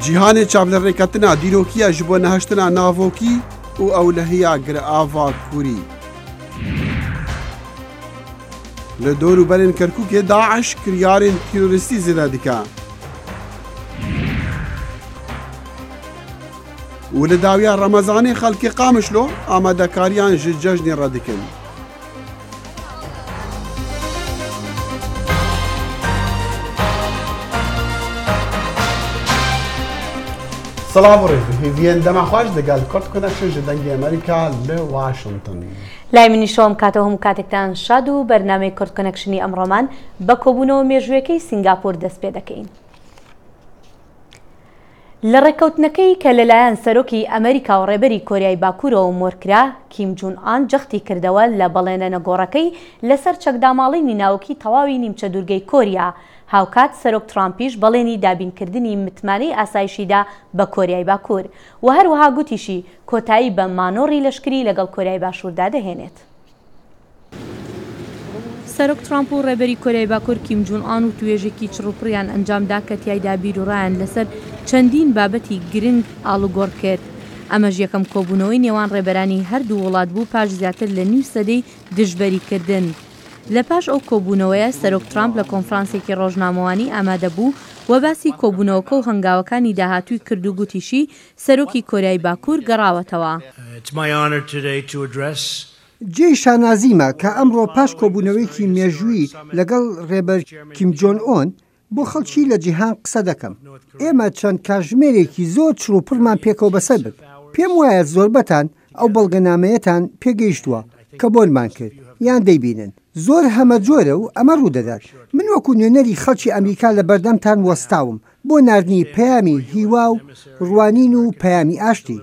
جیهانê çavlerêketina dîrokiya ji bo nehiştina navokî û ewlehiya girava Kurî. Li dor û berên Kerkûkê Daeş kiryarên terorîstî zêde dike. û li dawiya Remezanê xelkê Qamişlo amadekariyan ji cejnê re dikin. سلام و ڕێزی دەماخواش لەگەڵ کورد کۆنەکشن ji dengê Amerîka li Washington. لای منی شۆم کاتە هەموو کاتێکتان شاد و بەرنامەی کورد کۆنەکشنی ئەمڕۆمان بە کۆبوونەوە مێژوویەکەی سینگاپۆر دەست پێ دەکەین. لە ڕێککەوتنەکەی کە لەلایەن سەرۆکی ئەمریکا و ڕێبەری کۆریای باکوورەوە مۆرکرا کیم جون ئان جەختی کردەوە لە بەڵێنە گۆڕەکەی لەسەر چەکداماڵینی ناوکی تەواوی نیمچە دوورگەی کۆریا. هاوکات سەرۆک ترامپیش بەڵێنی دابینکردنی متمانەی ئاسایشیدا بە کۆریای باکوور و هەروەها گوتیشی کۆتایی بە مانۆڕی لەشکری لەگەڵ کۆریای باشووردا دەهێنێت. سەرۆک ترامپ و ڕێبەری کۆریای باکوور کیم جون ئان و توێژێکی چڕوپڕیان ئەنجامدا کە تیایدا بیرروڕایان لەسەر چەندین بابەتی گرنگ ئاڵوگۆڕ کرد. ئەمەش یەکەم کۆبوونەوەی نێوان ڕێبەرانی هەردوو وڵات بوو پاش زیاتر لە نیو سەدەی دژبەریکردن. لە پاش ئەو کۆبوونەوەیە سەرۆک ترامپ لە کۆنفرانسێکی ڕۆژنامەوانی ئامادە بوو و باسی کۆبوونەوەکە و هەنگاوەکانی داهاتووی کرد و گوتیشی سەرۆکی کۆریای باکوور گەڕاوەتەوە. جێی شانازیمە کە ئەمڕۆ پاش کۆبوونەوەیکی مێژووی لەگەڵ ڕێبەر کیم جۆن ئۆن بۆ خەڵکی لە جیهان قسە دەکەم. ئێمە چەند کاتژمێرێکی زۆر چڕوپڕمان پێکەوە بەسەر بێت. پێم وایە زۆربەتان ئەو بەڵگەنامەیەتان پێگەیشتووە کە بۆنمان کرد یان دەیبینن. زۆر هەمە جۆرە و ئەمە ڕوودەدات. من وەکو نوێنەری خەڵکی ئەمریکا لە بەردەمتان وەستاوم بۆ ناردنی پەیامی هیوا و ڕوانین و پەیامی ئاشتی.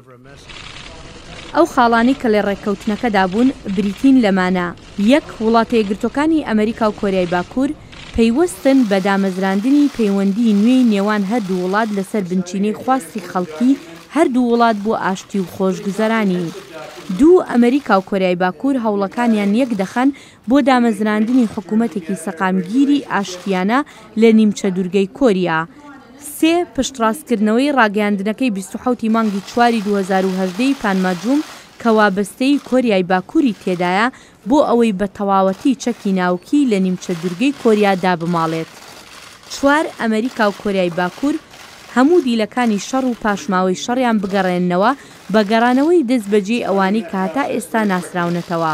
ئەو خاڵانی کە لە ڕێککەوتنەکەدا بوون بریتین لەمانە. یەک وڵاتە یەکگرتوەکانی ئەمریکا و کۆریای باکوور پەیوەستن بە دامەزراندنی پەیوەندی نوێی نێوان هەردوو وڵات لەسەر بنچینەی خواستی خەڵکی هەردوو وڵات بۆ ئاشتی و خۆشگوزەرانی. دوو ئەمریکا و کۆریای باکوور هەوڵەکانیان یەک دەخەن بۆ دامەزراندنی حکوومەتێکی سەقامگیری ئاشتیانە لە نیمچە دوورگەی کۆریا. سێ پشتڕاستکردنەوەی ڕاگەاندنەکەی 27 مانگی 4 2010 پانماجووم کە وابەستەی کۆریای باکووری تێدایە بۆ ئەوەی بە تەواوەتی چەکی ناوکی لە نیمچە دوورگەی کۆریادا بماڵێت. 4 ئەمریکا و کۆریای باکوور هەموو دیلەکانی شەڕ و پاشماوەی شەڕیان بگەڕێننەوە بە گەڕانەوەی دەست بەجێ ئەوانی کە هەتا ئێستا ناسراونەتەوە.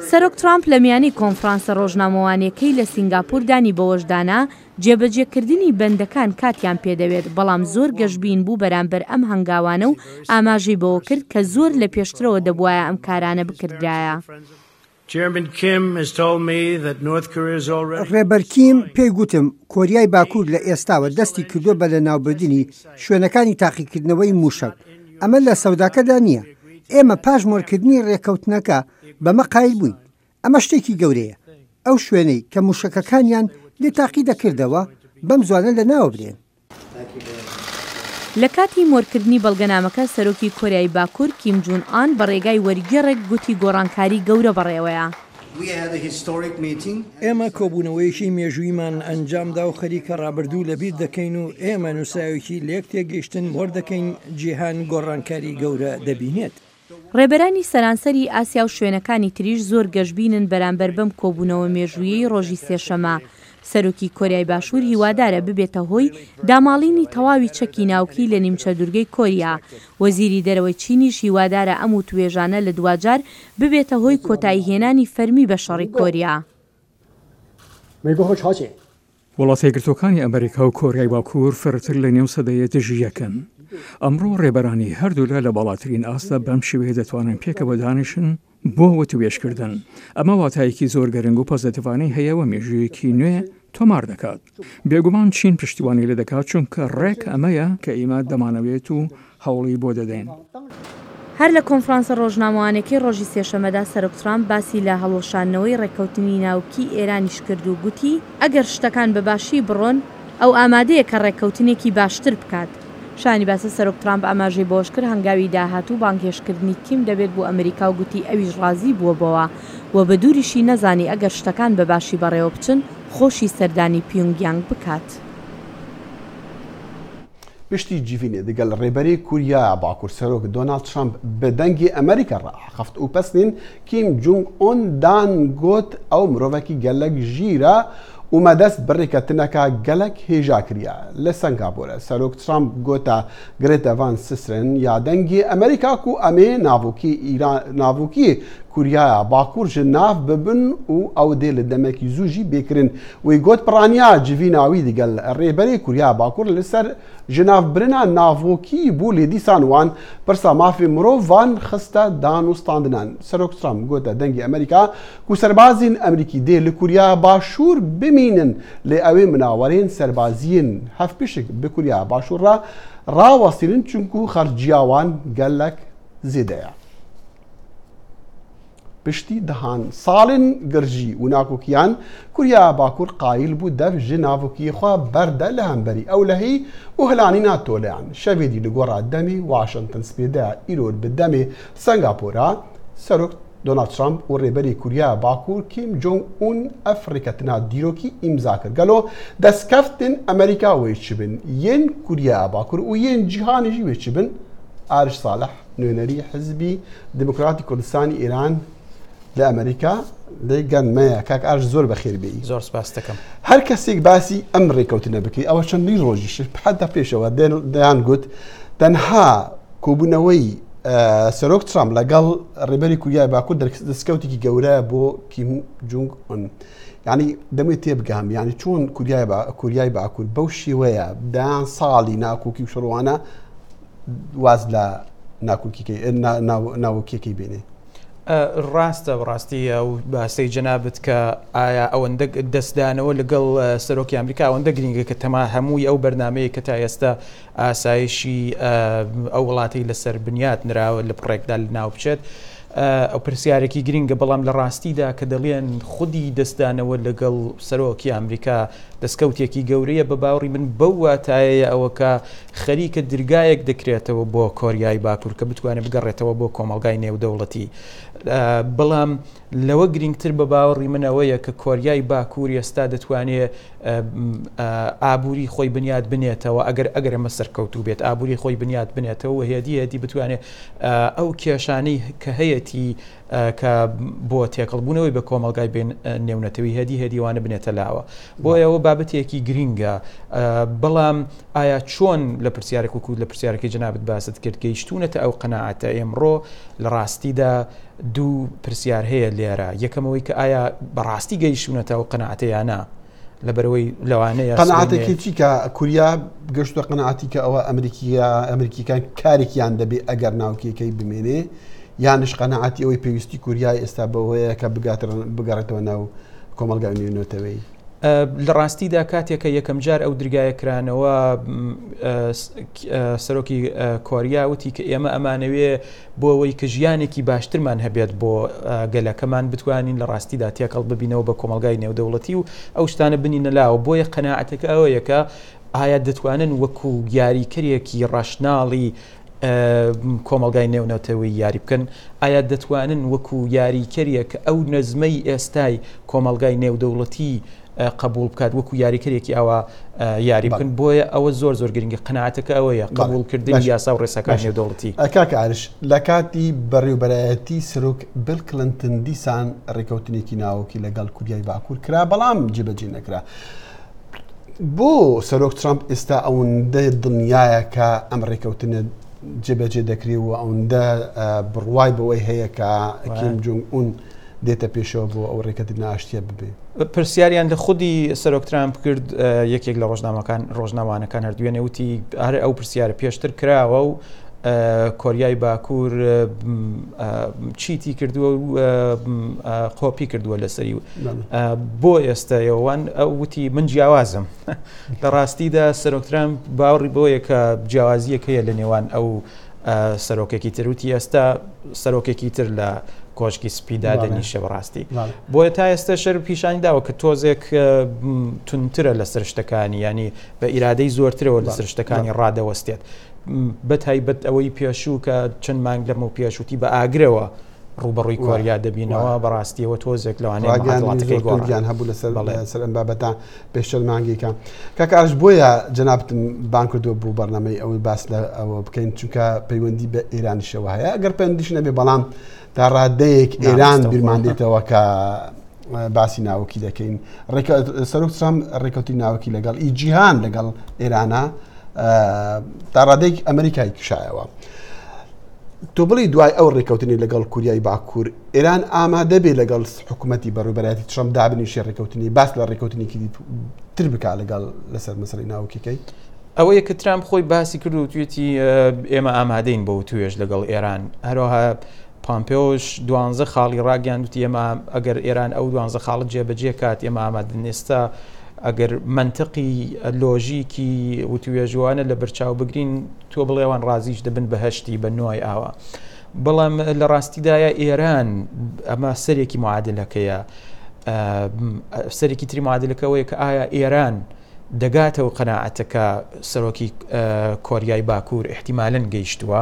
سەرۆک ترامپ لە میانی کۆنفرانسە ڕۆژنامەوانیەکەی لە سینگاپۆر دانی بەوەشدانا جێبەجێکردنی بەندەکان کاتیان پێدەوێت بەڵام زۆر گەشتبین بوو بەرامبەر ئەم هەنگاوانە و ئاماژەی بەوە کرد کە زۆر لە پێشترەوە دەبوایە ئەم کارانە بکردایە. ڕێبەر کیم پێی گوتم کۆریای باکوور لە ئێستاوە دەستی کردووە بە لە ناوبردنی شوێنەکانی تاقیکردنەوەی موشک. ئەمە لە سەوداکەدا نییە. ئێمە پاش مۆرکردنی ڕێکەوتنەکە بەمە قایل بووین. ئەمە شتێکی گەورەیە. ئەو شوێنەی کە موشەکەکانیان لێ تاقی دەکردەوە بەم زوانە لە ناوە برێن. لە کاتی مۆرکردنی بەڵگەنامەکە سەرۆکی کۆریای باکوور کیم جون ئان بە ڕێگای وەرگێڕێک گوتی گۆڕانکاری گەورە بەڕێوەیە. ئێمە کۆبوونەوەیەکی مێژوویمان ئەنجامدا و خەریکە ڕابردوو لەبیر دەکەین و ئێمە نووساوێکی لێک تێگەیشتن وەردەکەین جیهان گۆڕانکاری گەورە دەبینێت. ڕێبەرانی سەرانسەری ئاسیا و شوێنەکانی تریش زۆر گەشتبینن بەرامبەر بەم کۆبوونەوە مێژوویەی ڕۆژی سێشەمە. سەرۆکی کۆریای باشوور هیوادارە ببێتە هۆی داماڵینی تەواوی چەکی ناوکی لە نیمچە دوورگەی کۆریا. وەزیری دەرەوەی چینیش هیوادارە ئەم و توێژانە لە دوجار ببێتە هۆی کۆتاییهێنانی فەرمی بە شەڕی کۆریا. وڵاتە یەکگرتوەکانی ئەمریکا و کۆریای باکوور فرەتر لە نێو سەدەیە دژی یەکەن. ئەمڕۆ ڕێبەرانی هەردوولا لە باڵاترین ئاستا بەم شێوەیە دەتوانن پێکەوە دانیشن بۆ وەتوێشکردن. ئەمە واتایەکی زۆر گەرنگ و پەزەتیڤانەی هەیە و مێژوویەکی نوێ تۆمار دەکات. بێگومان چین پشتیوانی لێ دەکات چونکە ڕێک ئەمەیە کە ئێمە دەمانەوێت و هەوڵی بۆ دەدەین. هەر لە کۆنفرانسە ڕۆژنامەوانێکی ڕۆژی سێشەمەدا سەرۆک ترامپ باسی لە هەڵۆشانەوەی ڕێکەوتنی ناوکی ئێرانیش کرد و گوتی ئەگەر شتەکان بەباشی بڕۆن ئەو ئامادەیە کە ڕێکەوتنێکی باشتر بکات. شانی باسە سەرۆک ترامپ ئاماژەی بۆش کرد هەنگاوی داهاتوو بانگهێشتکردنی کیم دەبێت بۆ ئەمریکا و گوتی ئەویش ڕازی بووە بەوە و بە دووریشی نەزانی ئەگەر شتەکان بەباشی بەڕێوە بچن خۆشی سەردانی پیۆنگیانگ بکات. پشتی جیڤینێ دەگەڵ ڕێبەری کوریا باکوور سەرۆک دۆناڵد ترامپ بە دەنگی ئەمریکا ڕاخەفت و پەسنین کیم جونگ ئۆن دانگوت ئەو مرۆڤێکی گەلک ژیرە و مەدەست بڕێکەتنەکە گەلک هێژا کریە لە سنگاپۆرە سەرۆک ترامپ گۆتە گرێتە ڤان سسرن یا دەنگی ئەمریکا و ئەمێ ناوکی کوریایە باکوور ji nav bibin û ew dê li demekî zû jî bêkirin wê got piraniya civîna wî digel rêberê Kuriya Bakur li ser ji navbirina navokî bû lêdîsan wan pirsa mafê mirov van xiste dan û standinan Serok Trump gote dengê Amerîka ku serbazên Amerîkî dê li Kuriya Başûr bimînin lê ew ê minawerên serbaziyên hevpêşik bi Kuriya Başûr re rawestînin çunku xerciya wan gelek zêde ye. Piştî dihan salên girjî û nakokiyan Kuriya Bakur qayîl bû dev ji navokiyê xwe berde li hemberî ewlehî û hilanîna toleyan. Şevê dî li gora demê Washington spêdeya îrod bi demê Singapora Serok Donald Trump û rêberê Kuriya Bakur Kim Jong-un ev rêketina dîrokî îmza kir. Gelo destkeftên Amerîka wê çibin yên Kuriya Bakur û yên cîhanê jî wê çibin Ariş Saleh nûnerî Hizbî Demokratîk Kurdistanî Îran li Amerîka lê gelmeye kak Ariş zor bexêr bêyî. Zor spas dikim. Her kesêk basî em rêkewtine bikî ew çendîn rojî heta pêşewe deyan got tenha kobûneweyî Serok Trump legal rêberî Kuriya Bakur destkeftî gewre bo Kim Jong-un. Yani demê tê bigiham yani çûn Kuriya Bakur bew şêweya deyan salî nakokî û şerwana waz la navokiyekî bêne. ڕاستە ڕاستی ئەو باسی جەنابەت کە ئایا ئەوەندە دەستدانەوە لەگەڵ سەرۆکی ئەمریکا ئەوەندە گرنگە کە تەما هەمووی ئەو بەرنامەیە کە تا ئێستا ئاسایشی ئەو وڵاتی لەسەر بنیات نراوە لە پڕێکدا لە ناو بچێت ئەو پرسیارێکی گرنگە بەڵام لە ڕاستیدا کە دەڵێن خودی دەستدانەوە لەگەڵ سەرۆکی ئەمریکا دەستکەوتێکی گەورەیە بە باوەڕی من بەو واتایەیە ئەوە کە خەریکە دەرگایەک دەکرێتەوە بۆ کۆریای باکوور کە بتوانێت بگەڕێتەوە بۆ کۆمەڵگای نێودەوڵەتی بەڵام لەوە گرنگتر بە باوەڕی منەوەیە کە کۆریای باکوور ئێستا دەتوانێت ئابووری خۆی بنیاد بنێتەوە ئەگەر ئەمە سەرکەوتوو بێت ئابووری خۆی بنیاد بنێتەوە هێدی بتوانێت ئەو کێشانەی کە هەیەی کە بۆ تێکەڵبوونەوەی بە کۆمەڵگای بین نێونەتەوەی هێدیوانە بنێتە لاوە بۆ ئەوە بابەتێکی گرینگە بەڵام ئایا چۆن لە پرسیارێک وکو لە پرسیارەکەی جەنابەت باست کرد گەیشتونەتە ئەو قەناعەتە ئێمڕۆ لە ڕاستیدا دوو پرسیار هەیە لێرە یەکەمەوەی کە ئایا بەڕاستی گەیشتونەتە ئەو قەناعەتەیانە لەبەرەوەی لەوانەیە قەناعەتێکی چی کە کوریا گەشتوە قەناعەتی کە ئەوە ئەمریکیەکان کارێکیان دەبێت ئەگەر ناوکیەکەی بمێنێ یانش قەناعەتی ئەوەی پێویستی کوریای ئێستا بەوەیە کە بگەڕێتەوە ناو کۆمەڵگای نێونەتەوەی لە ڕاستیدا کاتێکە یەکەم جار ئەو درگایە کرانەوە سەرۆکی کۆریا وتی کە ئێمە ئەمانەوێ بۆ ئەوەی کە ژیانێکی باشترمان هەبێت بۆ گەلەکەمان بتوانین لە ڕاستیدا تێکەڵ ببینەوە بە کۆمەڵگای نێودەوڵەتی و ئەو شتانە بنینە لاوە بۆیە قەناعەتەکە ئەوەیە کە ئایا دەتوانن وەکو یاریکەرێکی ڕەشناڵی کۆمەڵگای نێونەتەوەی یاری بکەن ئایا دەتوانن وەکو یاریکەریەک ئەو نەزمەی ئێستای کۆمەڵگای نێودەوڵەتی قبول بکات وەکو یاریکەرێکی ئەوە یاری بکەن بۆیە ئەوە زۆر گرنگە قەناعەتەکە ئەوەیە قبولکردنی یاسا و ڕێسەکان نێودەوڵەتی کاکە ئاریش لە کاتی بەڕێوەبەرایەتی سەرۆک بیل کلنتن دیسان ڕێکەوتنێکی ناوەکی لەگەڵ کوریای باکوور کرا بەڵام جێبەجێ نەکرا بۆ سەرۆک ترامپ ئێستا ئەوەندە دڵنیایە کە ئەم ڕێکەوتنە جێبەجێ دەکرێت و ئەوەندە بڕوای بەوەی هەیە کە کیم جۆنگ ئون دێتە پێشەوە بۆ ئەو ڕێکەتی ناشتیە ببێ پرسیاریان لە خودی سەرۆک ترامپ کرد یەکێک لە ڕۆژنامەکان هەردووێنێ وتی هەر ئەو پرسیارە پێشتر کراوە و کۆریای باکوور چیتی کردووە و قۆپی کردووە لەسەری بۆ ئێستاەوەوان ئەو وتی من جیاوازم لە ڕاستیدا سەرۆک ترامپ باوەڕی بۆیە کە جیاوازیەک هەیە لە نێوان ئەو سەرۆکێکی تر وتی ئێستا سەرۆکێکی تر لە کۆشکی سپیدا دەنیشە بەڕاستی بۆیە تا ئێستا شەر پیشانی داوە کە تۆزێک تونترە لەسەر شتەکانی ینی بە ئیرادەی زۆرترەوە لەسەر شتەکانی ڕادەوەستێت بە تایبەت ئەوەی پێشوو کە چەند مانگ لەمە و پێشوتی بە ئاگرەوە ڕوبەڕووی کۆریا دەبینەوە بەڕاستیەوە تۆزێک لەوانەیە گیان هەبوو لەسەر ئەم بابەتە پێشەل مانگیکە کاکارش بۆیە جەنابتم بان کردووە بۆ بەرنامەی ئەوەی باس لە ئەوە بکەین چونکە پەیوەندی بە ئێرانیشەوە هەیە ئەگەر پەیوەندیش نەبێ بەڵام تا ڕادەیەک ئێران بیرمان دێتەوە کە باسی ناوەکی دەکەین سەرۆک ترامپ ڕێکەوتی ناوەکی لەگەڵ جیهان لەگەڵ ئێرانە تا ڕادەیەک ئەمریکای کشایەوە تۆ بڵی دوای ئەو ڕێکەوتنی لەگەڵ کوریای باکوور ئێران ئامادە بێ لەگەڵ حکوومەتی بەڕێوەبەرەتی ترامپ دابنیشێ ڕێکەوتنی باس لە ڕێکەوتنیکی تر بکات لەگەڵ لەسەر مەسەڵی ناوەکیەکەی ئەوەیە کە ترامپ خۆی باسی کرد و توێتی ئێمە ئامادەین بۆ توێژ لەگەڵ ئێران هەروەها پامپێۆش 12 خاڵی ڕاگەیاندوتی ئێمە ئەگەر ئێران ئەو 12 خاڵت جێبەجێ کات ئێمە ئامادەین ئێستا ئەگەر منطقی لۆژیکی وتوێژوانە لە بەرچاو بگرین تۆ بڵێوان ڕازیش دەبن بەهشتی بە نوای ئاوە بەڵام لە ڕاستیدایە ئێران ئەمە سەرێکی معادلەکەیە سەرێکی تری معادلەکەوەیە کە ئایا ئێران دەگاتەوە قەناعەتەکە سەرۆکی کۆریای باکوور احتیمالەن گەیشتووە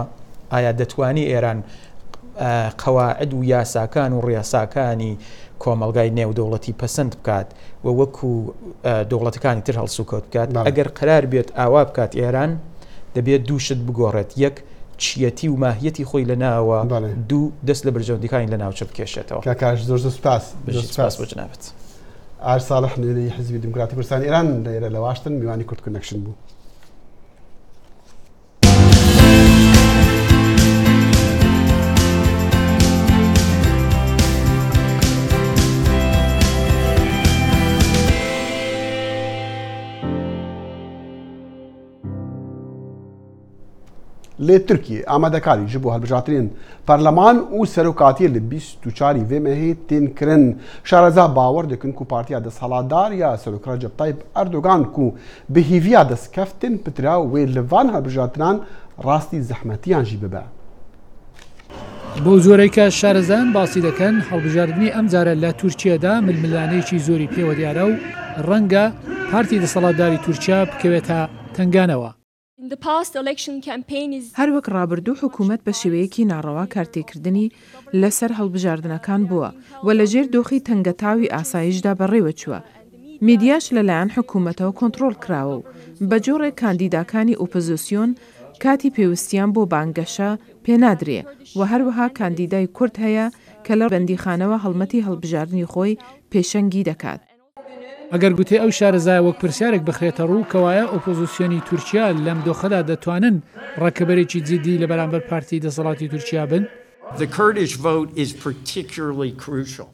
ئایا دەتوانی ئێران قەواعد و یاساکان و ڕێساکانی کۆمەلگای نێودەوڵەتی پەسەند بکات و وەکو دەوڵەتەکانی تر هەڵسوکەوت بکات ئەگەر قرار بێت ئاوا بکات ئێران دەبێت دووشت بگۆڕێت یەک چیەتی و ماهیەتی خۆی لە ناوە دوو دەست لە بەرژەوندەکانی لە ناوچە بکێشێتەوە کاکاش زۆر سوپاس سپاس بۆ جنابەت ئار ساڵح نوێنەری حزبی دموکراتی کوردستان ئێران لێرە لە واشتن میوانی کورد کۆنەکشن بوو لێ تورکی ئامادەکاری ji بۆ هەڵبژاردنین پەرلەمان û serokatiyê li 24 vê mehê tên kirin şareza bawer dikin ku partiya desthilatdar ya Serok Recep Tayyip Erdogan ku bi hîviya destkeftên pitira wê li van hەڵbژardinan rastî zehmetiyan jî bibe. بۆ زۆرێکە شارەزان باسی دەکەن هەڵبژاردننی ئەم جارە لە تورکیەدا ململانەیەکی زۆری پێوە دیارە و ڕەنگە پارتی دەسەڵاتداری تورکیا بکەوێتە تنگانەوە. هەروەک ڕابردوو حکوومەت بە شێوەیەکی ناڕەوا کارتێکردنی لەسەر هەڵبژاردنەکان بووە و لەژێر دۆخی تەنگەتاوی ئاسایشدا بەڕێوە چووە. میدیاش لەلایەن حکوومەتەوە کۆنتڕۆڵ کراوە و بە جۆڕێک کاندیداکانی ئۆپۆزیسیۆن کاتی پێویستیان بۆ بانگەشە پێنادرێ و هەروەها کاندیدای کورد هەیە کە لە بەندیخانەوە هەڵمەتی هەڵبژاردننی خۆی پێشەنگی دەکات. ئەگەر گوتێ ئەو شارەزای وەک پرسیارێک بخرێتە ڕوو کەوایە ئۆپۆزیسیۆنی تورکیا لەم دۆخەدا دەتوانن ڕەکەبەرێکی جدی لە بەرامبەر پارتی دەسەڵاتی تورکیا بن.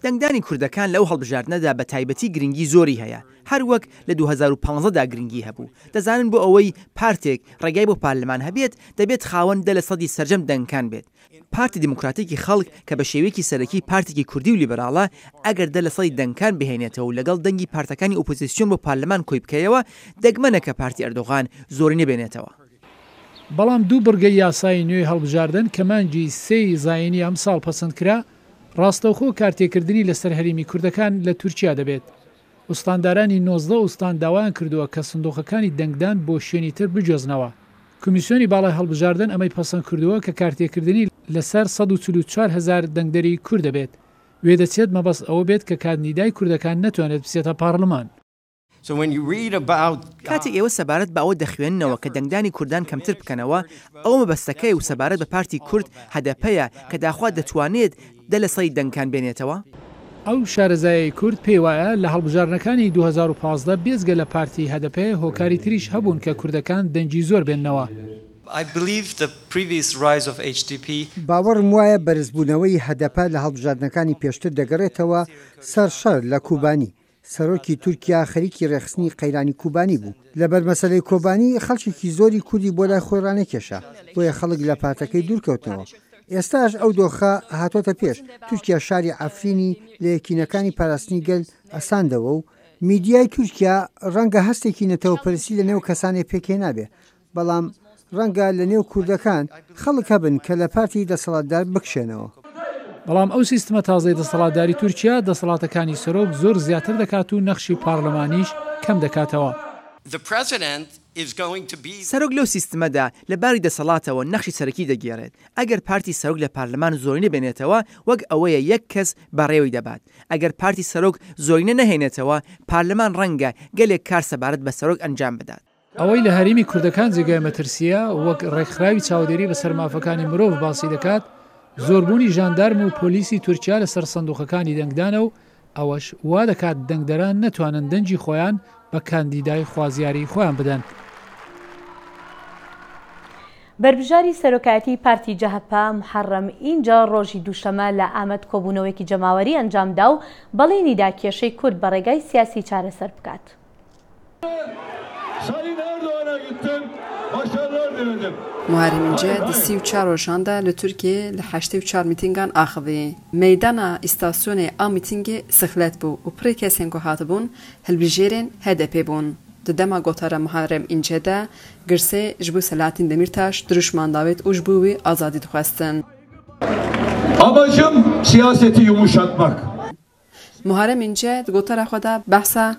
دەنگدانی کوردەکان لەو هەڵبژاردنەدا بە تایبەتی گرنگی زۆری هەیە هەروەک لە 2015دا گرنگی هەبوو دەزانن بۆ ئەوەی پارتێک ڕێگای بۆ پارلەمان هەبێت دەبێت خاوەن 10% سەرجەم دەنگکان بێت. پارتی دموکراتێکی خەڵک کە بە شێوەیەکی سەرەکی پارتێکی کوردی و لیبراڵە ئەگەر 10% دەنگکان بهێنێتەوە و لەگەڵ دەنگی پارتەکانی ئۆپۆزیسیۆن بۆ پارلەمان کۆی بکەیەوە دەگمەنە کە پارتی ئەردۆغان زۆری نەبێنێتەوە. بەڵام دوو بڕگەی یاسای نوێی هەڵبژاردن کە مانگی 3 زاینی ئەم ساڵ پەسەند کرا ڕاستەوخۆ کارتێکردنی لەسەر هەرێمی کوردەکان لە تورکیا دەبێت. ئوستاندارانی 19 ئوستان داوایان کردووە کە سندوقەکانی دەنگدان بۆ شوێنی تر بجۆزنەوە. کمیسیۆنی باڵای هەڵبژاردن ئەمەی پەسەند کردووە کە کارتێکردنی لەسەر 144,000 دەنگدەری کوورد دەبێت. وێ دەچێت مەبەست ئەوە بێت کە کاندیدای کوردەکان نەتوانێت بچێتە پارلەمان. کاتێک ئێوە سەبارەت بە ئەوە دەخوێننەوە کە دەنگدانی کوردان کەمتر بکەنەوە ئەوە مەبەستەکەی و سەبارەت بە پارتی کورد هەدەپەیە کە داخوا دەتوانێت 10% دەنگکان بێنێتەوە. ئەو شارەزای کورد پێی وایە لە هەڵبژاردنەکانی 2015 بێزگە لە پارتی هەدەپەیە هۆکاری تریش هەبوون کە کوردەکان دەنگی زۆر بێننەوە. باوەڕم وایە بەرزبوونەوەی هەدەپە لە هەڵبژاردنەکانی پێشتر دەگەڕێتەوە سەر شەر لە کوبانی. سەرۆکی تورکیا خەریکی ڕێخستنی قەیرانی کوبانی بوو لەبەر مەسەلەی کۆبانی خەڵکێکی زۆری کوردی بۆ لای خۆی ڕانەکێشا بۆیە خەڵک لە پاتەکەی دوورکەوتنەوە. ئێستاش ئەو دۆخە هاتۆتە پێش تورکیا شاری ئەفرینی لە یەکینەکانی پاراستنی گەل ئەساندەوە و میدیای تورکیا ڕەنگە هەستێکی نەتەوەپەرسی لە نێو کەسانێ پێکێ نابێ بەڵام ڕەنگە لە نێو کوردەکان خەڵک هەبن کە لە پارتی دەسەڵاتدار بکشێنەوە. بەڵام ئەو سیستمە تازەی دەسەڵاتداری تورکیا دەسەڵاتەکانی سەرۆک زۆر زیاتر دەکات و نەخشی پارلەمانیش کەم دەکاتەوە. سەرۆک لەو سیستمەدا لەباری دەسەڵاتەوە نەخشی سەرەکی دەگێڕێت ئەگەر پارتی سەرۆک لە پارلەمان زۆرینە بێنێتەوە وەک ئەوەیە یەک کەس بەڕێوەی دەبات ئەگەر پارتی سەرۆک زۆرینە نەهێنێتەوە پارلەمان ڕەنگە گەلێک کار سەبارەت بە سەرۆک ئەنجام بدات ئەوەی لە هەرێمی کوردەکان جێگای مەترسیە وەک ڕێکخراوی چاودێری بە سەرمافەکانی مرۆڤ باسی دەکات زۆربوونی ژاندارم و پۆلیسی تورکیا لەسەر سندوقەکانی دەنگدانە و ئەوەش وا دەکات دەنگدەران نەتوانن دەنجی خۆیان بە کاندیدای خوازیاری خۆیان بدەن. بەربژاری سەرۆکایەتی پارتی جەهەپا محەڕەم ئینجا ڕۆژی دووشەمە لە ئامەد کۆبوونەوەیەکی جەماوەری ئەنجامدا و بەڵێنیدا کێشەی کورد بە ڕێگای سیاسی چارەسەر بکات. Muharrem İnce di 34 rojan da li Tirkiyeyê li 84 mîtîngan axivî. Meydana îstasyonê a mîtingê sixlet bû û pirê kesên ku hatibûn hilbijêrên HDP bûn. Di dema gotara Muharrem İnce de girsê ji bo Selahattin Demirtaş duruşman davêt û ji bo wê azadî dixwestin. Amacım siyaseti yumuşatmak. Muharrem İnce di gotara xwe de behsa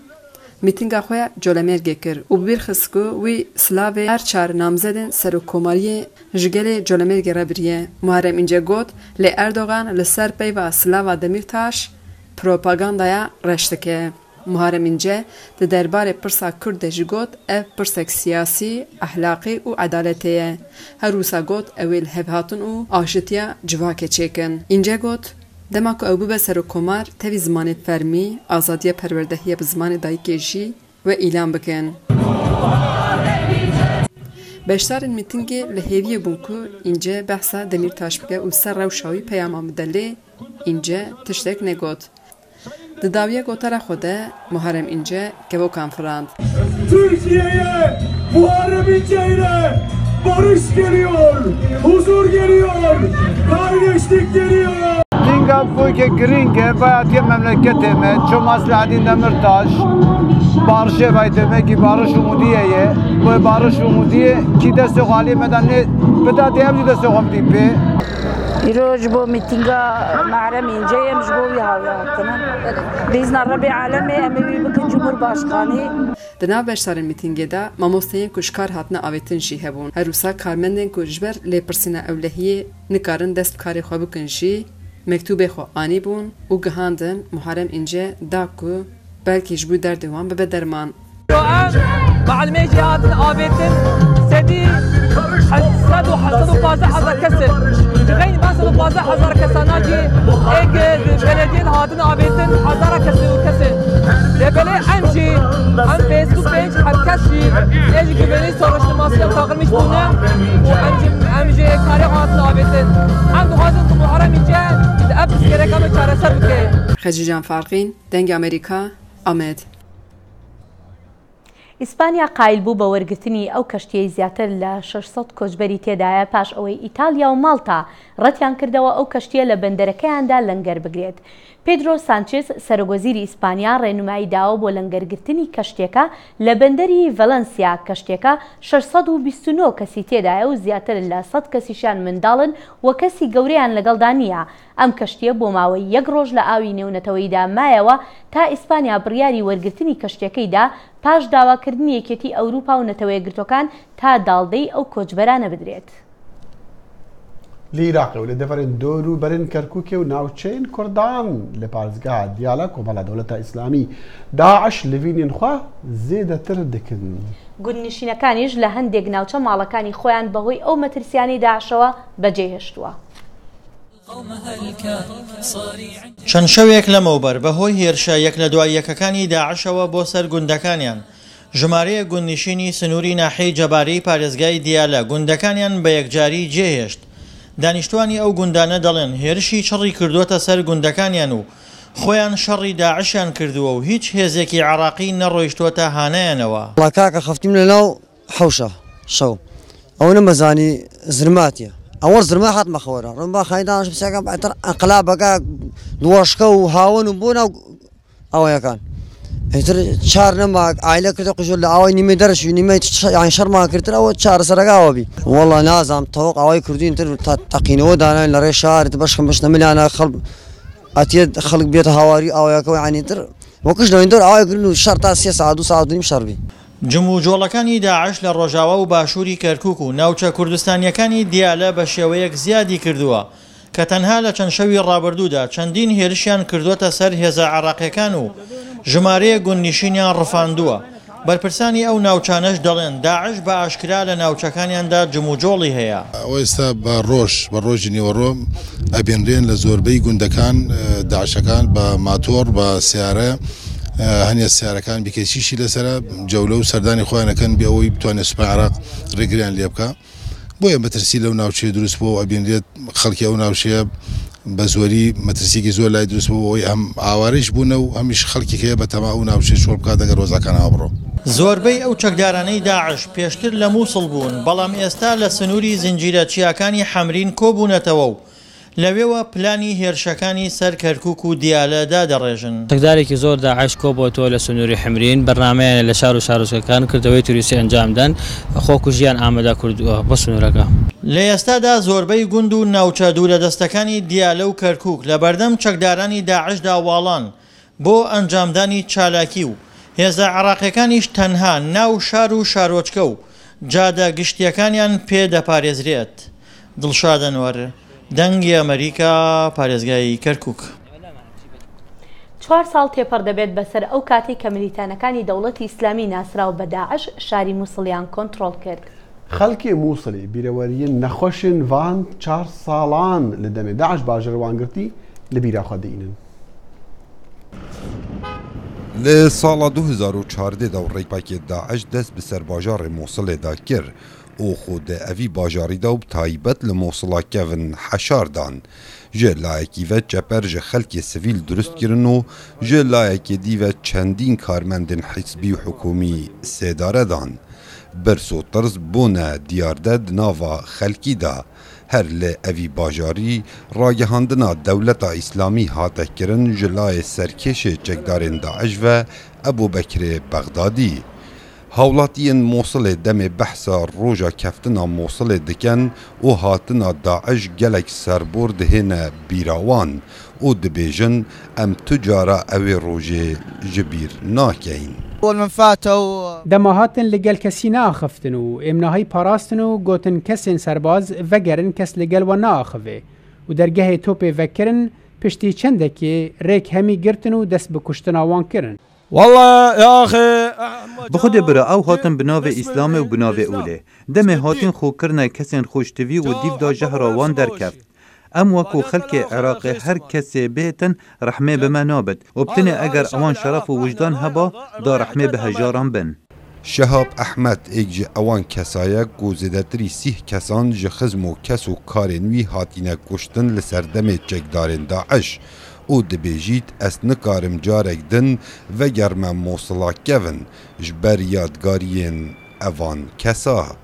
mîtinga xwe colemêrgê kir û bi bîr xist ku wî silavê her çar namzedên serokkomariyê ji gelê colemêrgê re biriye. Muharrem İnce got lê Erdogan li ser peyva silava Demirtaş propagandaya reş dike. Muharrem İnce di derbarê pirsa Kurd de jî got ev pirsek siyasî, ehlaqî û edaletê ye. Her wisa got ew ê li hevhatin û aşitiya civakê çêkin. İnce got dema ku ew bibe serokkomar tevî zimanê fermî, azadiya perwerdehiya bi zimanê dayîkê jî ve îlan bikin. Beşdarên mîtingê li hêviyê bûn ku İnce behsa Demirtaş bike û ser rewşa wî peyama bide lê İnce tiştek negot. Di dawiya gotara xwe de Muharrem İnce kevokan firand. Türkiye'ye Muharrem İnce ile barış geliyor, huzur geliyor, kardeşlik geliyor. Dinga giringe bayatiye memlekete me çoma Selahattin Demirtaş barışe bayteme ki barış umudiyeye bu barış umudiye ki deste hali medeni beda deyim deste hamdipe İroj bu mitinga Muharrem İnce'ye mecbur yahayatına biz Rabbi alemi emevi bugün Cumhurbaşkanı. Di nav beşdarên mîtingê de mamosteyên kuşkar hatine avêtin jî hebûn. Her wisa karmendên ku ji ber lêpirsîna ewlehiyê nikarin dest bi karê xwe bikin jî mektûbê xwe anî bûn û gihandin Muharrem İnce da ku belkî ji bo derdê wan bibe derman. معلمي جهات آبيتن سدي حسد وفازة حزر كسر غير ما سدوا فازة حزر كساناجي إيج بلدين هاتن آبيتن حزر كسر وكسر لبلي أمشي أم فيسبوك بيج هر كسي إيج قبلي سورش ماسك تاقرمش بونه وأمجي كاري هاتن آبيتن أم دخازن محرم إنجا أبس كركام چارسر بكي خجیجان فارقین دنگ ئەمریکا ئەمێد. ئیسپانیا قایل بوو بە وەرگرتنی ئەو کەشتیەی زیاتر لە 600 کۆچبەری تێدایە پاش ئەوەی ئیتالیا و ماڵتا ڕەتیان کردەوە ئەو کەشتیە لە بەندەرەکەیاندا لەنگەر بگرێت. پێدرۆ سانچێز سەرۆگۆزیری ئیسپانیا ڕێنمایی داوە بۆ لەنگەرگرتنی کەشتێکە لە بەندەری ڤەلەنسیا. کەشتێکە 629 کەسی تێدایە و زیاتر لە 100 کەسیشان منداڵن و کەسی گەورەیان لەگەڵدا نییە. ئەم کەشتیە بۆ ماوەی 1 ڕۆژ لە ئاوی نێونەتەوەیدا مایەوە تا ئیسپانیا بڕیاری وەرگرتنی کەشتەکەیدا پاش داواکردنی یەکێتی ئەوروپا و نەتەوە یەکگرتوەکان تا داڵدەی ئەو کۆچبەرانە بدرێت. لە عێراق و لە دەڤەرێن دۆر و بەرن کەرکووکێ و ناوچەین کوردان لە پارێزگا دیالە کۆمەڵە دەوڵەتە ئیسلامی داعش لەڤینێن خوا زێدەتر دەکردن. گوندنشینەکانیش لە هەندێک ناوچە ماڵەکانی خۆیان بەهۆی ئەو مەترسیانەی داعشەوە بەجێهێشتووە. چەند شەوێک لەمەوبەر بەهۆی هێرشە یەک لە دوای یەکەکانی داعشەوە بۆ سەر گوندەکانیان ژمارەیە گوندنشینی سنووری ناحەی جەبارەی پارێزگای دیالە گوندەکانیان بە یەکجاری جێهێشت. دانیشتوانی ئەو گوندانە دەڵێن هێرشی چڕی کردووەتە سەر گوندەکانیان و خۆیان شەڕی داعشیان کردووە و هیچ هێزێکی عراقی نەڕۆیشتووەتە هانایانەوە. کاکە خەفتیم لەناو حەوشە شەو ئەو نەمەزانی زرماتیە ئەوە زرما هاتمە خۆرە ڕم با خایدانش بسەکەم ئەتر ئەنقلابەکە دووەشکە و هاون و بۆ ناو ئەوەیەکان ئیتر چار نەماک ئایلە کردە قژۆر لە ئەوەی نیمەی دەرەشوی نیمەی شەرمان کردتر ئەوە چارەسەرەکەوە بی وەڵڵا نازانم تەوەق ئەوەی کردوین تر تەقینەوە داناین لە ڕێ شارت بەشکەم بشنە ملانە خەڵک ئەتێ خەڵک بێتە هاواری ئەوەیەکەوە عنیتر وەکش لەوین دەر ئەوەی کردن و شەر تا 3 ساعت 2 ساعت نیم شەڕبی. جموجۆڵەکانی داعش لە ڕۆژاوا و باشووری کەرکووک و ناوچە کوردستانیەکانی دیالە بە شێوەیەک زیادی کردووە کە تەنها لە چەند شەوی ڕابردوودا چەندین هێرشیان کردوتە سەر هێزە عراقیەکان و ژمارەیە گوندنشینیان ڕفاندووە. بەرپرسانی ئەو ناوچانەش دەڵێن داعش بە ئاشکرا لە ناوچەکانیاندا جموجۆڵی هەیە. ئێستا بە ڕۆژی نیوەڕۆ ئەبێنرێن لە زۆربەی گوندەکان داعشەکان بە ماتۆر بە سیارە هەنیە سیارەکان بکەسیشی لەسرە جەولە و سەردانی خۆیانەکەن بێ ئەوەی بتوانێت سوپای عراق ڕێگریان لێ بکە بۆیە مەترسی لەو ناوچەیە دروست بووە و ئەبێنرێت خەڵکی ئەو ناوچەیە بە زۆری مەترسیکی زۆر لای دروست بوو ئەوەی هەم ئاوارەش بوونە و هەمیش خەڵکی هەیە بە تەما ئەو ناوچەی شۆڵ بکات دەگەر ڕۆزەکان ئابڕۆ. زۆربەی ئەو چەکدارانەی داعش پێشتر لە مووسڵ بوون بەڵام ئێستا لە سنووری زنجیرە چیاکانی حەمرین کۆبوونەتەوە و لەوێوە پلانی هێرشەکانی سەر کەرکووک و دیالەدا دەڕێژن. تەکدارێکی زۆر داعش کۆبووەوە لە سنووری حەمرین بەرنامەیان لە شار و شارۆچکەکان کردەوەی توریستی ئەنجامدان خۆک و ژیان ئامادە کردووە بە سنوورەکە. لە ئێستادا زۆربەی گوند و ناوچە دوورە دەستەکانی دیالە و کەرکووک لە بەردەم چەکدارانی داعشدا واڵان بۆ ئەنجامدانی چالاکی و هێزە عراقیەکانیش تەنها ناو شار و شارۆچکە و جادە گشتیەکانیان پێدەپارێزرێت. دڵشادەنوەر دەنگی ئەمریکا پارێزگای کەرکووک. 4 ساڵ تێپەر دەبێت بەسەر ئەو کاتی کە ملیتانەکانی دەوڵەتی ئیسلامی ناسراو بە داعش شاری مووسڵیان کۆنتڕۆڵ کرد. خەڵکی مووسڵی بیرەوەریە نەخۆشن وان 4 ساڵان لە دەمێ داعش باژەروانگرتی لە بیراخوا دەینن. لە ساڵا 2014 و ڕێکپاکی داعش دەست بە سەرباژارێ مووسڵێدا کرد و خۆدە ئەوی باژاریدا و تایبەت لە مووسڵاکەون حەشاردان ژێ لایەکی ڤە چەپەر ژە خەلکی سڤیل دروستکردن و ژێ لایەکی دیڤە چەندین کارمەندن حیزبی و حکومی سێدارەدان برس و ترس بوونە دیاردە ناوا خەلکیدا هەر لە ئەوی باژاری ڕاگەهاندنا دەولەتا ئیسلامی هاتەکردن ژە لایە سەرکێشێ چەکدارên داعش ڤە ئەبوبەکرێ بەغدادی. هاوڵاتیên مووسڵê demê behsa roja keftina Mosulê dikin û hatina Daeş gelek serbor dihêne bîrawan û dibêjin em tu cara evê rojê ji bîr nakeyin. دەماهاتن لەگەل کەسی ناخفتن و ئێمناهی پاراستن و گوتن کەسێن سەرباز vەگەرن کەس لەگەل وە ناخەوێ و دەرگەهێ تۆپێ vەکردن پشتی چەندێکێ ڕێک هەمی گرتن و دەست بە کوشتناوان کردن. والله يا أخي بخود برا أو هاتن بناوي إسلامي و بناوي أولي دمي هاتن خو كرنا كسين خوشتوي و ديف دا جهراوان در كفت ام وكو خلق عراقي هر كسي بيتن رحمه بما نابد و بتني اگر اوان شرف و وجدان هبا دا رحمه بهجاران بن. شهاب احمد ایک اوان کسایک و زیدتری 30 کسان جه خزم و کس و کارنوی هاتینه کشتن لسردم چکدارن داعش او دبیجیت اس نکارم جارک دن و گرم موصلا کون جبر یادگارین اوان کسا.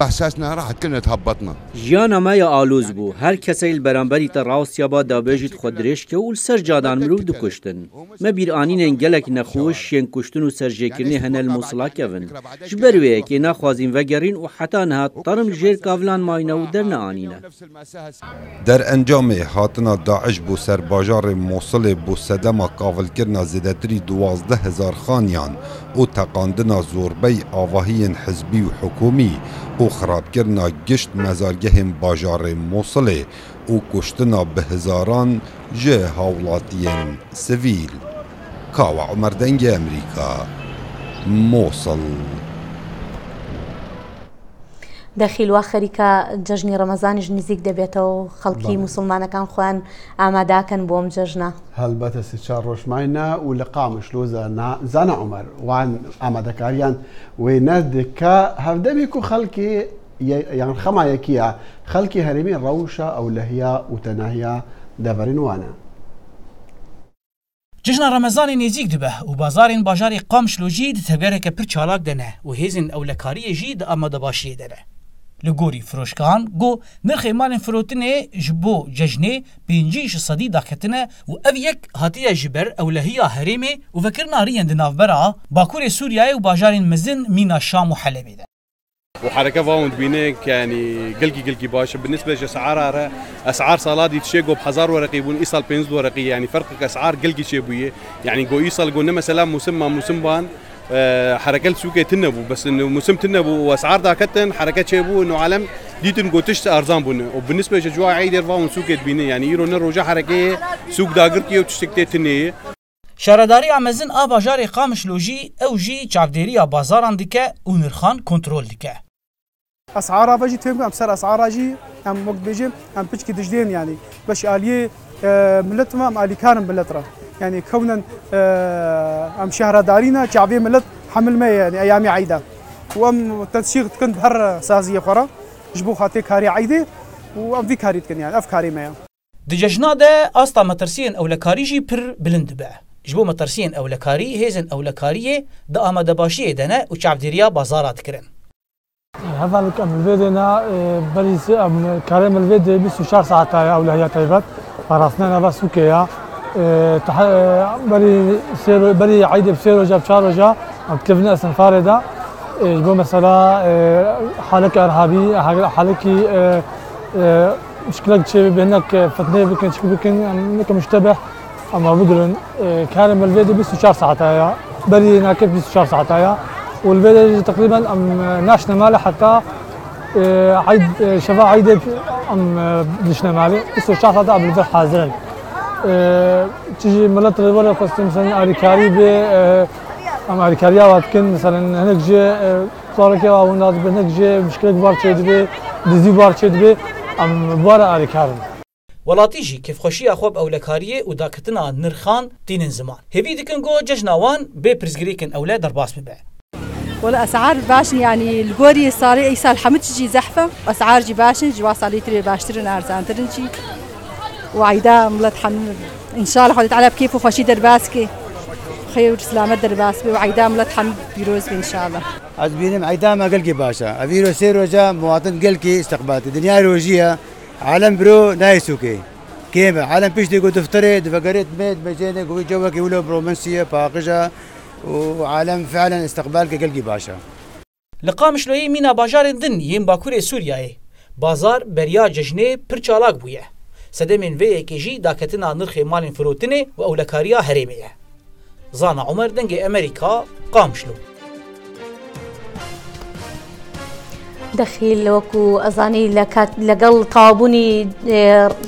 احساسنا راحت كنا تهبطنا جيانا ما يا آلوز بو هر كسي البرانبري تراوسيا با دابيجت خودريش كه ول سر جادان مرو دكشتن ما بير انين انجلك نخوش ين كشتن و سرجيكرني هنا الموصلا كفن جبروي كي ناخوازين وگرين و حتى نها طرم جير كافلان ماينا و درنا انينا در انجام هاتنا داعش بو سرباجار موصل بو صدما قاول کرنا زدتري 12000 خانيان و تقاندنا زوربي آواهين حزبي و حكومي و خرابکردنا گشت مزارگه باجار موصله و کشتنا به هزاران جه هاولاتین سویل. کاوا عمر دنگ امریکا موصل. دەخیلوا خەریکە جەژنی ڕەمەزانیش نزیک دەبێتەوە خەڵکی موسڵمانەکان خۆیان ئاماداکەن بۆم جەژنە هەلبەتە سێ-چوار ڕۆژماینە و لە قامش لۆ زانە عومەر وان ئامادەکاریان وێنە دکە هەردەمێک و خەڵکی یان خەمایەکیە خەڵکی هەرێمی ڕەوشە ئەو لەهیا و تەناهیا دەبەرن وانە. جژنە ڕەمەزانی نێزیک دبە و بازارên باژارê قامشلۆژی دتەبارێکە پڕ چالاک دەنە و هێزن ئەولەکاریە ژی دە ئامادەباشیە دەبە. li gorî firoşkan got nirxê malên firotinê ji bo cejnê pêncî ji sedî daketine û ev yek hatiye ji ber ewlehiya herêmê û vekirina riyên di navbera Bakurê Sûriyayê û bajarên mezin mîna Şam û Helebê de. وحركة فاوند بينك يعني قلقي باشا بالنسبة لأسعارها أسعار صالادي تشيقوا بحزار ورقي بون إيصال بينزل ورقي يعني فرق أسعار قلقي شيبوية يعني جو إيصال قلنا مثلا مسمى مسمبان حركات سوقي تنبو بس انه موسم تنبو واسعار داكتن حركات شيبو انه عالم ديتن قوتشت ارزان بونه وبالنسبه لجوا عيد يرفعون سوقي تبيني يعني يرو نروجا حركه سوق داغرتي وتشتكتي تني شارداری امازن آ باجار قامش لوجی او جی چاودێری بازاران دکه و نرخان کنترل دکه. اسعارها بجي تهم ام سر اسعارها جي ام وقت بيجي ام بتشكي دجدين يعني باش اليه ملتما ام الي كارم بلترا يعني كونا ام شهردارينا شعبيه ملت حمل ما يعني ايامي عيده وام تنسيق كنت بهر سازيه خرا جبو خاطي كاري عيده وام في كاري تكن يعني افكاري ما دجاجنا ده استا مترسين او لكاري جي بر بلند به جبو مترسين او لكاري هيزن او لكاريه ده اماده باشي دنا و چاودێریya بازارات كرن. هذا الفيديو بريس كريم الفيديو 24 ساعة أو هي طيبات فراسنا بس سوكيا بري عيد بسيرو جاب شارجا كلفنا اسم فاردة جبو مثلا حالك إرهابي حالك مشكلة شيء بينك فتنة بكن شكل بكن مشتبه أما بدرن كريم الفيديو 24 ساعة بري ناكف 24 ساعة والفيديو تقريبا ام ناشنا ماله حتى عيد شفا عيد ام دشنا ماله بس الشخص هذا قبل الفرح حاضرين تيجي ملت ولا قصة مثلا اريكاري ب ام اريكاريا واتكن مثلا هناك جي صارك او ناس هناك جي مشكله كبار تشد ب دزي بار تشد ب ام بار اريكاري ولاتیجی کیف خوشی خوب اولکاریه و داکتنا نرخان تینن زمان هفی دکن گو ججناوان به پرزگریکن اوله در باس ببع ولا اسعار باش يعني الجوري صار اي سال حمد جي زحفه اسعار جي باش جوا صار تري باشترن ارزان ترنشي وعيدا ملت حن ان شاء الله حدت على بكيف وخشي درباسكي خير وسلامه درباسكي وعيدا ملت حن بيروز ان شاء الله عزبينم عيدا ما قلقي باشا افيرو سيرو جا مواطن قلقي استقبالات الدنيا روجيه عالم برو نايسوكي كيما عالم بيش ديقو دفتري دفقريت ميت مجيني قوي جوك يولو برومنسيه باقجه وعالم فعلا استقبال قلقي باشا لقامش لوی مینا باجار دن یم باکور سوریای بازار بریا ججنه پر چالاک بویه سدمن وی کیجی داکتنا نرخ مالن فروتنه و اولکاریا هریمه زانا عمر دنگ امریکا قامشلو دخيل وكو أظاني لقل طابوني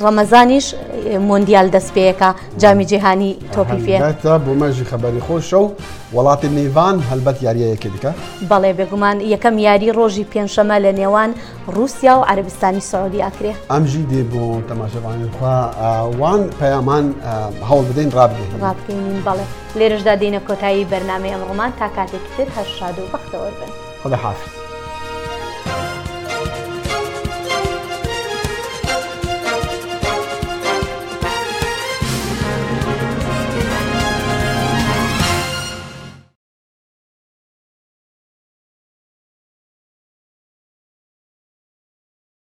رمضانيش مونديال دسبيكا جامي جهاني توبي فيه كتب وماجي خبري خوش شو ولات النيفان هلبت ياريه كدكا بله بگومان يكم ياري روجي بين شمال نيوان روسيا وعربستاني السعودية أكره أم جي دي بو تماشا خوا وان بيامان هول بدين رابطين بله ليرج دادين كوتاي برنامج أمرمان تاكاتي كتير هالشادو بختور بن خدا حافظ